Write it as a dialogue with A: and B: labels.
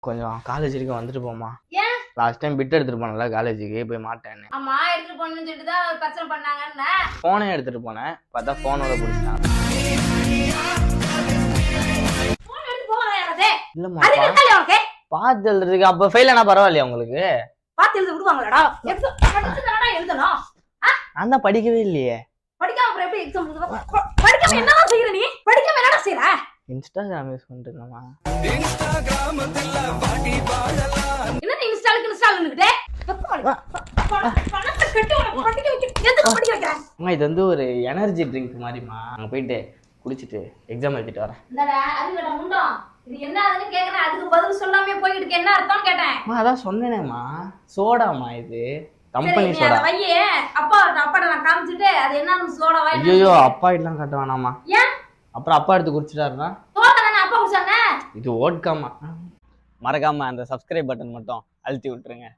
A: கொஞ்சம் காலேஜ் வரைக்கும் வந்துட்டு போமா.
B: ஏன்
A: லாஸ்ட் டைம் பிட் எடுத்துட்டு போனல காலேஜுக்கு போய் மாட்டேன்னு.
B: அம்மா எடுத்துட்டு போன்னு சொல்லிட்டு தான் பிரச்சனை பண்ணாங்கன்னு
A: போனே எடுத்துட்டு போனேன், பார்த்தா போனோட பிடிச்சிட்டாங்க.
B: போன் எடுத்து போறேன் யாரதே
A: இல்லம்மா
B: அது கட்டாலே உனக்கு
A: பார்த்து எழுதுறதுக்கு அப்ப ஃபெயில் ஆனா பரவாயில்லையா உங்களுக்கு?
B: பாத்து எழுத விடுவாங்களாடா எக்ஸாம் படிச்சுதானடா எழுதணும்
A: நான் தான் படிக்கவே இல்லையே.
B: படிக்காம அப்புறம் எப்படி எக்ஸாம் எழுதுவ படிக்காம என்னடா செய்யற நீ படிக்காம என்னடா செய்யற
A: இன்ஸ்டாகிராம் யூஸ் பண்ணிட்டு இருந்தேம்மா.
B: என்ன இன்ஸ்டாலுக்குட்டே பணத்தை கட்டி உனக்கு படிக்க வைக்க எதுக்கு படிக்க வைக்கிறேன்?
A: அம்மா இது வந்து ஒரு எனர்ஜி ட்ரிங்க் மாதிரிமா. அங்கே போயிட்டு குடிச்சிட்டு எக்ஸாம் எழுதிட்டு வரேன்.
B: இந்தடா அதுங்கடா முண்டம் இது என்ன அதுன்னு கேக்குறேன், அதுக்கு பதில் சொல்லாமே போயிட்டு இருக்க, என்ன அர்த்தம்னு கேட்டேன்.
A: அம்மா அதான் சொன்னேனேம்மா, சோடாமா இது, கம்பெனி
B: சரி,
A: சோடா.
B: வையே அப்பாட்ட நான் காமிச்சிட்டு அது என்னன்னு சோடா வாய்.
A: ஐயோ அப்பா இதெல்லாம் காட்ட வேணாமா.
B: ஏன்
A: அப்புறம் அப்பா எடுத்து குடிச்சிட்டாருன்னா
B: சோடா தானே அப்பா குடிச்சானே.
A: இது ஓட்காமா. மறக்காம அந்த சப்ஸ்கிரைப் பட்டன் மட்டும் அழுத்தி விட்டுருங்க.